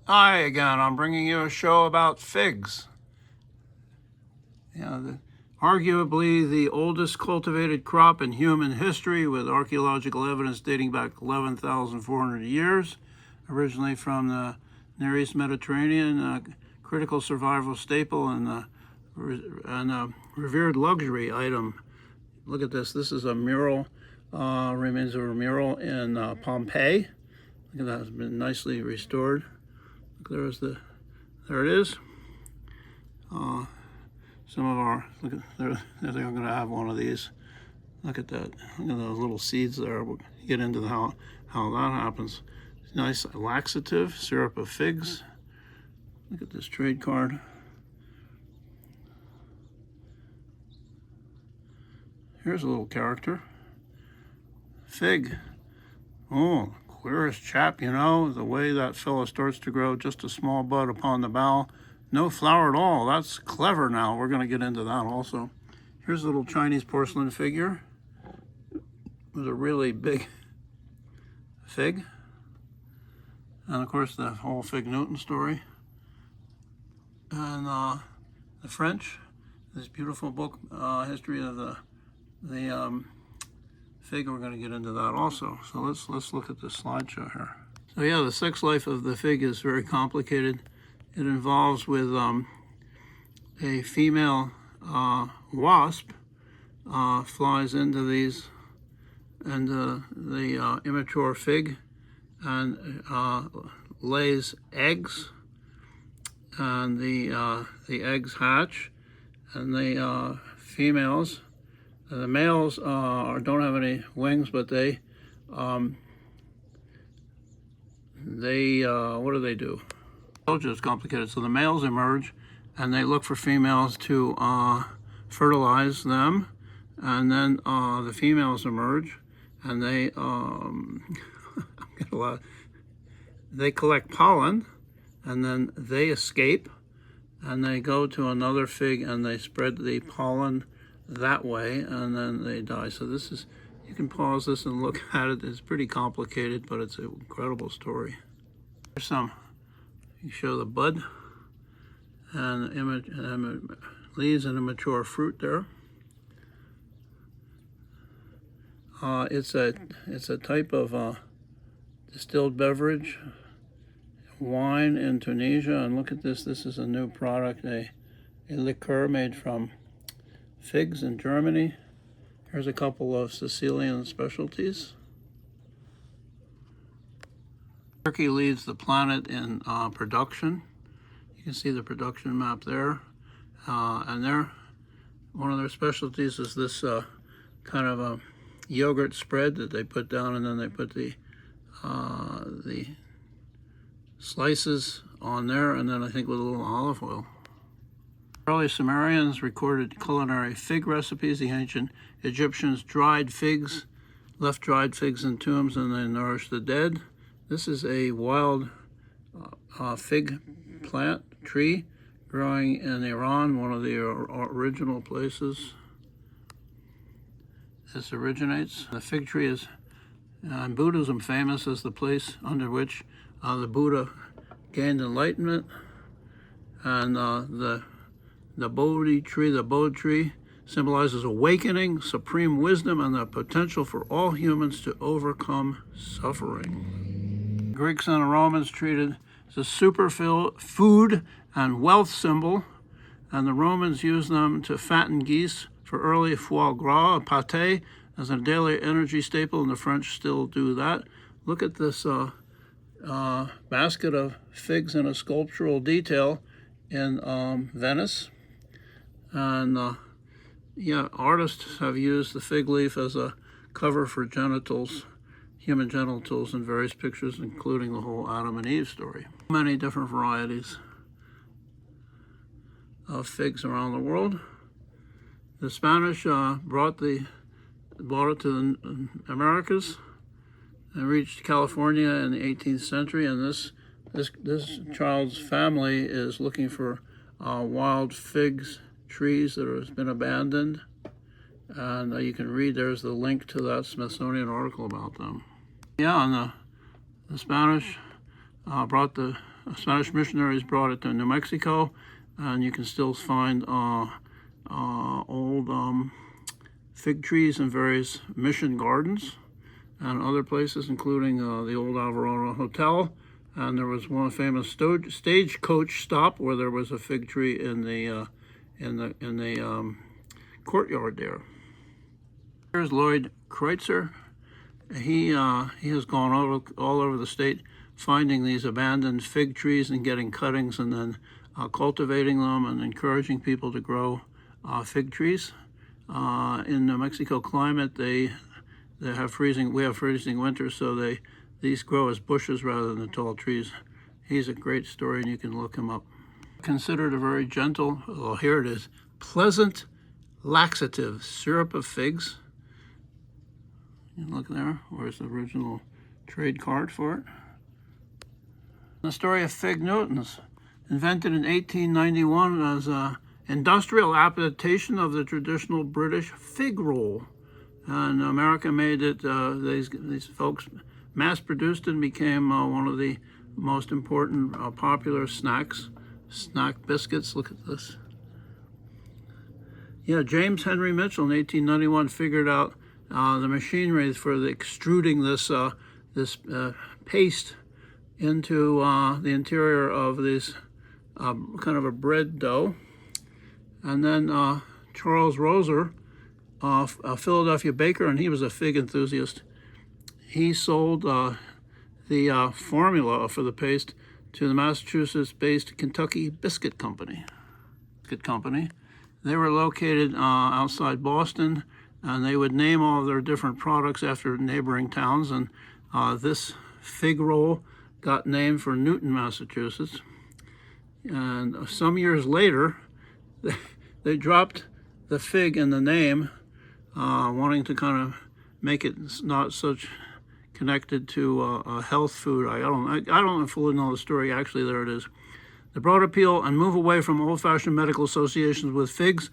Hi again. I'm bringing you a show about figs. Arguably the oldest cultivated crop in human history, with archaeological evidence dating back 11,400 years, originally from the Near East Mediterranean, critical survival staple and a revered luxury item. Look at this. This is a mural, remains of a mural in Pompeii. Look at that. It's been nicely restored. There it is. Some of our, look at, they're going to have one of these. Look at that. Look at those little seeds there. We'll get into how that happens. Nice laxative, syrup of figs. Look at this trade card. Here's a little character. Fig. Oh, queerest chap, you know, the way that fellow starts to grow just a small bud upon the bough. No flower at all. That's clever now. We're going to get into that also. Here's a little Chinese porcelain figure with a really big fig. And of course the whole Fig Newton story. And the French, this beautiful book, history of the fig. We're going to get into that also. So let's look at this slideshow here. So yeah, the sex life of the fig is very complicated. It involves with a female wasp flies into these and the immature fig and lays eggs, and the eggs hatch, and the females, the males don't have any wings, but they what do they do? It's complicated. So the males emerge and they look for females to fertilize them, and then the females emerge and they they collect pollen, and then they escape and they go to another fig and they spread the pollen that way, and then they die. So this is, you can pause this and look at it. It's pretty complicated, but it's an incredible story. Here's some. You show the bud and leaves and immature fruit there. It's a type of distilled beverage, wine in Tunisia. And look at this. This is a new product, a liqueur made from figs in Germany. Here's a couple of Sicilian specialties. Turkey leads the planet in production. You can see the production map there. And one of their specialties is this kind of a yogurt spread that they put down, and then they put the slices on there, and then I think with a little olive oil. Early Sumerians recorded culinary fig recipes. The ancient Egyptians left dried figs in tombs, and they nourished the dead. This is a wild fig plant tree growing in Iran, one of the original places this originates. The fig tree is in Buddhism famous as the place under which the Buddha gained enlightenment. And the Bodhi tree, symbolizes awakening, supreme wisdom, and the potential for all humans to overcome suffering. The Greeks and the Romans treated as a superfood and wealth symbol, and the Romans used them to fatten geese for early foie gras, pâté, as a daily energy staple, and the French still do that. Look at this basket of figs in a sculptural detail in Venice. And yeah, artists have used the fig leaf as a cover for human genitals in various pictures, including the whole Adam and Eve story. Many different varieties of figs around the world. The Spanish brought it to the Americas and reached California in the 18th century. And this child's family is looking for wild figs trees that have been abandoned. And you can read, there's the link to that Smithsonian article about them. Yeah, and the Spanish brought the Spanish missionaries brought it to New Mexico, and you can still find old fig trees in various mission gardens and other places, including the old Alvarado Hotel. And there was one famous stagecoach stop where there was a fig tree in the courtyard there. Here's Lloyd Kreutzer. He has gone all over the state finding these abandoned fig trees and getting cuttings and then cultivating them and encouraging people to grow fig trees. In New Mexico climate, we have freezing winters, so these grow as bushes rather than tall trees. He's a great story, and you can look him up. Considered a very gentle, well, here it is, pleasant laxative, syrup of figs. You look there, where's the original trade card for it? The story of fig Newtons, invented in 1891 as an industrial adaptation of the traditional British fig roll. And America made it, these folks mass-produced and became one of the most important popular snack biscuits. Look at this. Yeah, James Henry Mitchell in 1891 figured out the machinery for extruding this paste into the interior of this kind of a bread dough. And then Charles Roser, a Philadelphia baker, and he was a fig enthusiast, he sold the formula for the paste to the Massachusetts-based Kentucky Biscuit Company. They were located outside Boston, and they would name all of their different products after neighboring towns, and this fig roll got named for Newton, Massachusetts. And some years later, they dropped the fig in the name, wanting to kind of make it not such connected to a health food. I don't fully know the story. Actually, there it is. The broad appeal and move away from old-fashioned medical associations with figs.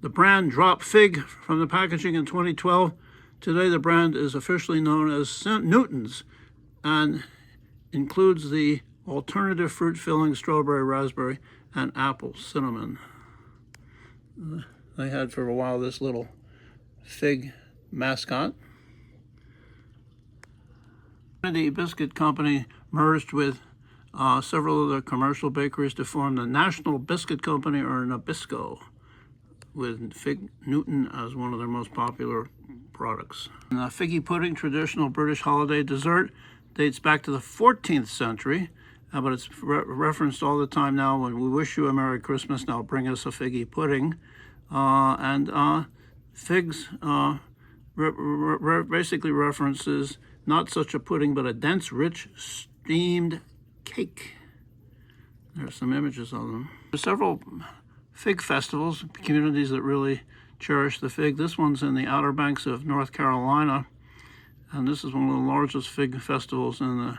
The brand dropped fig from the packaging in 2012. Today, the brand is officially known as Newton's and includes the alternative fruit filling strawberry, raspberry, and apple cinnamon. They had for a while this little fig mascot. The Biscuit Company merged with several other commercial bakeries to form the National Biscuit Company, or Nabisco, with fig Newton as one of their most popular products. And the figgy pudding, traditional British holiday dessert, dates back to the 14th century, but it's referenced all the time now when we wish you a Merry Christmas, now bring us a figgy pudding. Figs basically references not such a pudding, but a dense, rich, steamed cake. There's some images of them. There's several fig festivals, communities that really cherish the fig. This one's in the Outer Banks of North Carolina, and this is one of the largest fig festivals in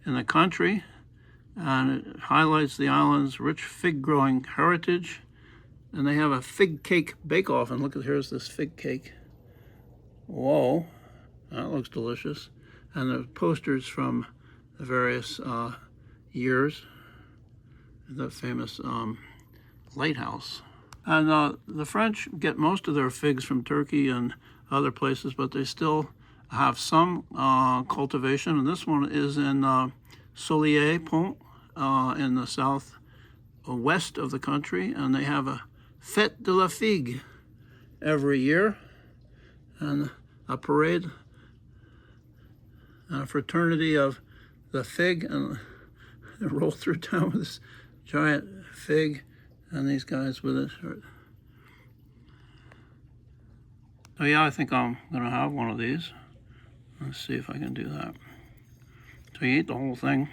the country, and it highlights the island's rich fig growing heritage. And they have a fig cake bake-off, and look at, here's this fig cake. Whoa, that looks delicious. And the posters from the various years, the famous lighthouse. And the French get most of their figs from Turkey and other places, but they still have some cultivation. And this one is in Solier-Pont in the southwest of the country, and they have a Fête de la Figue every year, and a parade, and a fraternity of the fig, and they roll through town with this giant fig and these guys with it. So yeah, I think I'm gonna have one of these. Let's see if I can do that. So you eat the whole thing.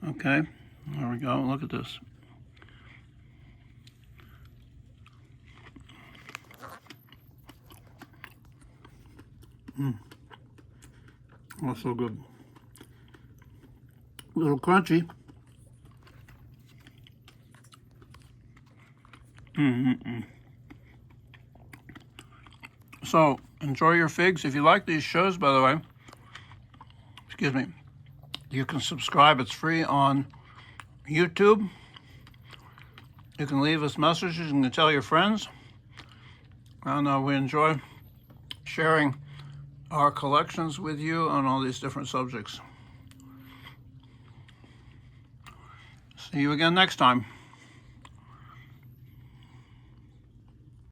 Okay, there we go, look at this. That's so good. A little crunchy. So enjoy your figs. If you like these shows, by the way, excuse me, You can subscribe. It's free on YouTube. You can leave us messages. You can tell your friends. And we enjoy sharing our collections with you on all these different subjects. See you again next time.